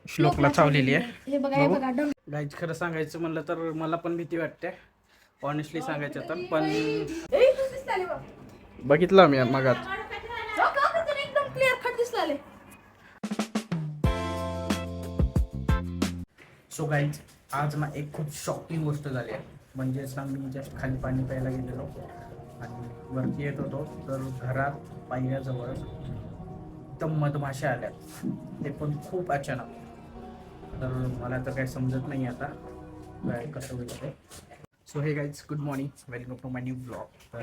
श्लोकला चावलेली आहे. गाईज खरं सांगायचं म्हणलं तर मला पण भीती वाटते, ऑनेस्टली सांगायचं तर. पण बघितलं मी मगात. सो गाईज आज ना एक खूप शॉकिंग गोष्ट झाली आहे. म्हणजेच ना मी जस्ट खाली पाणी प्यायला गेलेलो आणि वरती येत होतो तर घरात पायऱ्याजवळ एकदम मधमाशा आल्या, ते पण खूप अचानक. तर मला तर काही समजत नाही आता काय कसं होईल ते. So hey guys good morning, welcome to my new blog. तर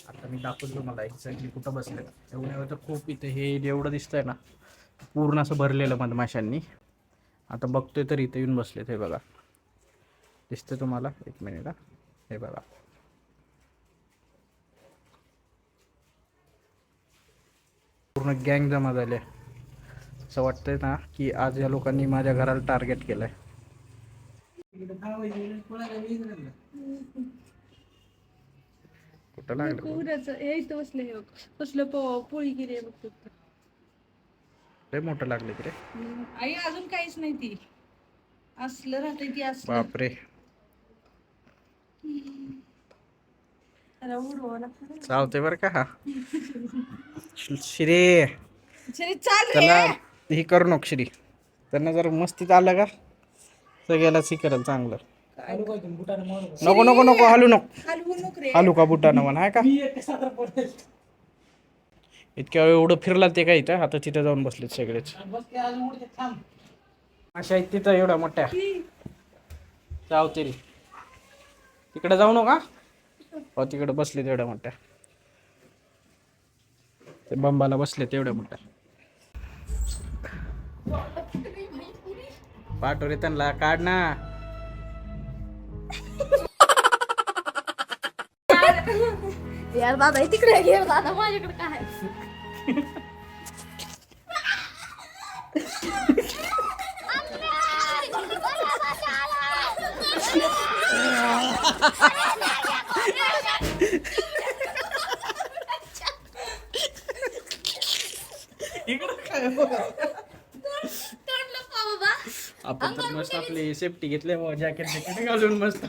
आता मी दाखवतो मला एक्झॅक्टली कुठं बसले. एवढं तर खूप इथे हे एवढं दिसतंय ना पूर्ण असं भरलेलं मधमाशांनी. आता बघतोय तर इथे येऊन बसलेत. हे बघा दिसतं तुम्हाला, एक मिनिट. हे बघा पूर्ण गँग जमा झाले. असं वाटतंय ना की आज या लोकांनी माझ्या घराला टार्गेट केलंय. कुठं लागलं पोळी गिरी बघतो. लय मोठं लागले की रे. आई अजून काहीच नाही, ती असलं राहते ती असलं. बापरे चावते बरं का. हा श्री त्याला हे करू नको श्री. त्यांना जर मस्तीत आलं का सगळ्यालाच हे करेल चांगलं. नको नको नको हलू नको. हलू का बुटानं म्हणा आहे का. इतक्या वेळ एवढं फिरला ते काय इथं. आता तिथं जाऊन बसलेत सगळेच. अशा आहेत तिथं एवढ्या मोठ्या. चावते रे. तिकडे जाऊ नका. हो तिकडे बसलेत एवढ्या मोठ्या. ते बंबाला बसलेत एवढ्या मोठ्या. पाठोरे त्यांना काढ ना. यार दादा तिकडे घे दादा, माझ्याकडे काय आपण तर मस्त आपली सेफ्टी घेतले, जॅकेट जॅकेट घालून मस्त.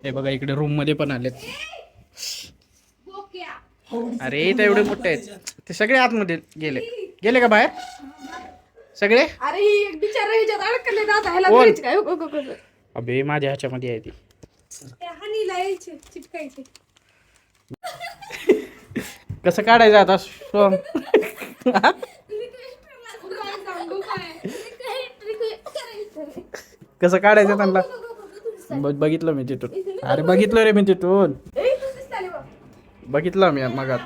हे बघा इकडे रूम मध्ये पण आलेत. अरे इथं एवढे मोठे आहेत ते सगळे आतमध्ये गेले. गेले का बाहेर सगळे. अरे एक बिचारा ह्याच्यात अडकले दादा, ह्याला करायचं काय. अबे माझ्या ह्याच्यामध्ये आहे ती. हानीला यायचे चिटकायचे. कसं काढायचं आता सोम. कसं काढायचं त्यांना. बघितलं मी तिथून. अरे बघितलं रे मी तिथून. बघितलं मी मगात.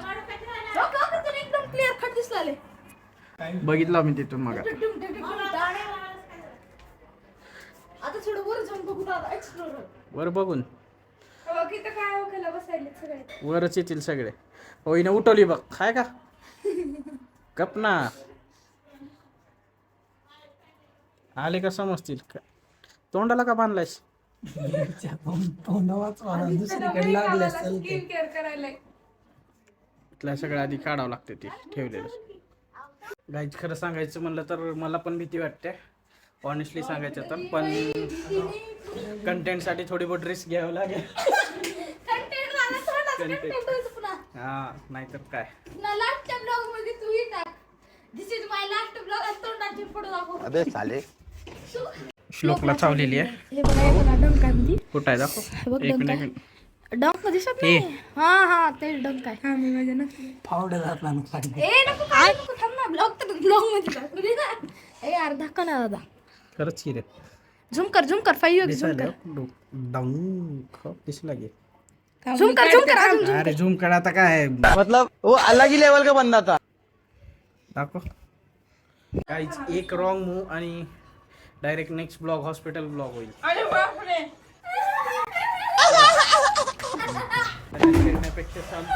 बघितलं मी तिथून मगात. वर बघून वरच येतील सगळे. हो हिने उठवली बघ. काय का गप ना. आले का समजतील. तोंडाला का बांधलायस. इथल्या सगळ्या आधी काढावं लागते ते ठेवलेलं. गाईज खरं सांगायचं म्हणलं तर मला पण भीती वाटते, ऑनेस्टली सांगायचं तर. पण कंटेंटसाठी थोडी बहुत रिस्क घ्यावं लागेल. हा नाहीतर काय. अबे साले. श्लोकला चावलेली आहे. कुठं आहे दाखव. एक मिनिट. डंक दिसत नाही. हा हा ते डंक आहे. हा मी माझ्या नसली पावडर घातला नको. ए नको काय नको थांब ना. ब्लॉग मध्ये टाकू ना. ए यार धक्का ना दादा. खरंच की रे. झूम कर 5 झूम कर. डाऊन दिसला की. झूम कर. अरे झूम कर आता काय मतलब वो अलग ही लेवल का बंदा था. दाखव. गाईज एक रॉंग मूव आणि direct next blog hospital blog होईल. अरे बापरे. खेळण्यापेक्षा शांत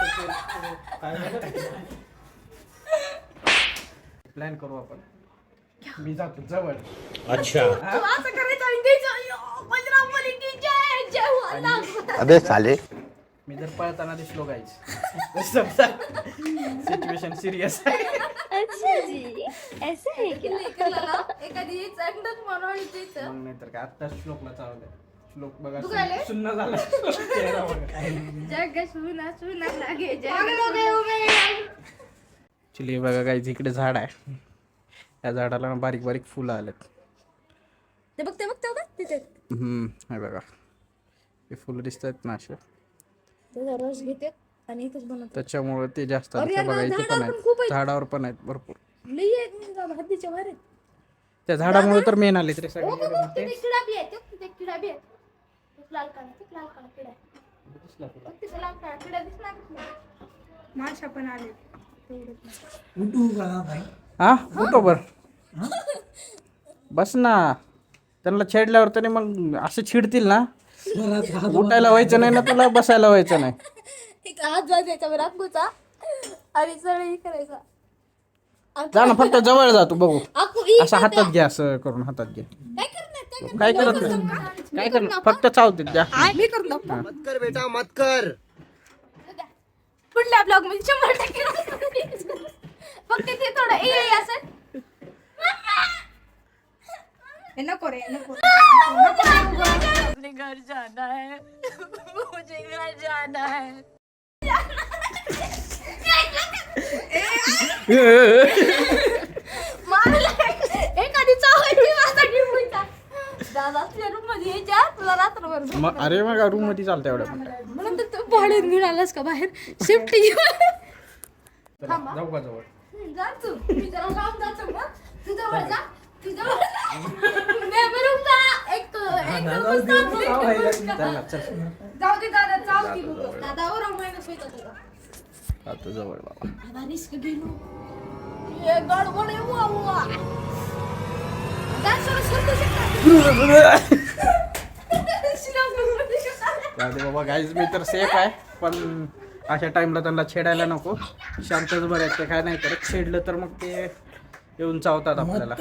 प्लॅन करू आपण. मी जातो जवळ. असं करायचं आणि द्यायचं. अय्यो, बजरंगबली की जय, जय हो अल्लाह. अबे साले. मी जर पळताना दिसलो गाईच समजा सिच्युएशन सिरियस आहे. अच्छा जी, ऐसे है क्या? एखादी चंडच म्हणून द्यायचं. मग नाहीतर काय आत्ता श्लोकला चालवलंय. श्लोक बघा तू काय सुन्न झाला. चेहरा बघा. जग सुना सुना लागे जग. चिली बघा गाईच इकडे झाड आहे. या झाडाला ना बारीक बारीक फुलं आलेत. ते बघ तिथे. हे बघा हे फुलं दिसत आहेत ना असे. त्याचा रस घेते आणि इथेच बनवते. त्याच्यामुळे ते जास्त अरे आले. यार, बघा इथे झाडावर पण पण खूप आहेत आहेत. झाडावर पण आहेत भरपूर. लई आहे म्हणजे हद्दीच्या बाहेर आहे. त्या झाडामुळे तर मेन आले तरी ओ, सगळे बघ, बघ, तिथे किडा बी आहे. तिथे किडा बी आहे. लाल काळा किडा आहे. बघ, तिथे लाल काळा किडा दिसला का? माशा पण आले. हा उठो बर बस ना. त्यांना छेडल्यावर तरी मग असं छिडतील ना. उठायला व्हायचं नाही ना तुला, बसायला व्हायचं नाही. एक हात बांधायचा बरं अक्कूचा आणि सरळ करायचा. जा ना फक्त जवळ जातो बघू. अक्कू असं हातात घ्या, असं करून हातात घ्या. काय करणार? काय करत नाही, काय करणार, फक्त चावते द्या. मी करून दाखवतो. मत कर बेटा मत कर. पुढल्या ब्लॉग मध्ये 100% फक्त ते थोडं ए असं. नको रे नको. अपने घर जाना है, मुझे घर जाना है. एखादी चावायची माझ्यासाठी बोलता. दादा तुझ्या रूम मध्ये यायच्या तुला रात्रभर मग अरे मग रूम मध्ये चालतं एवढ्या म्हणून तर तू भाडून घेऊन आलास का बाहेर शिफ्ट घेऊन. जाऊ का जवळ. जा तू. मी जरा लांब जातो मग. तू जवळ जा. तू जवळ जा. मी बरोबर जा. एक चला चल जाऊ दे दादा जाऊ दे बघ. दादा और मायनस होता तुझा. जातो जवळ बाबा. दादा रिस्क गेलो. ये गडबड आहे वा वा. दादा सोडू शकता. जाऊ दे बाबा गाईज, मी तर सेफ आहे. पण अशा टाइमला त्यांना छेडायला नको. शांतच बरं आहे. ते काय नाही करत. छेडलं तर मग ते येऊन चावतात आपल्याला.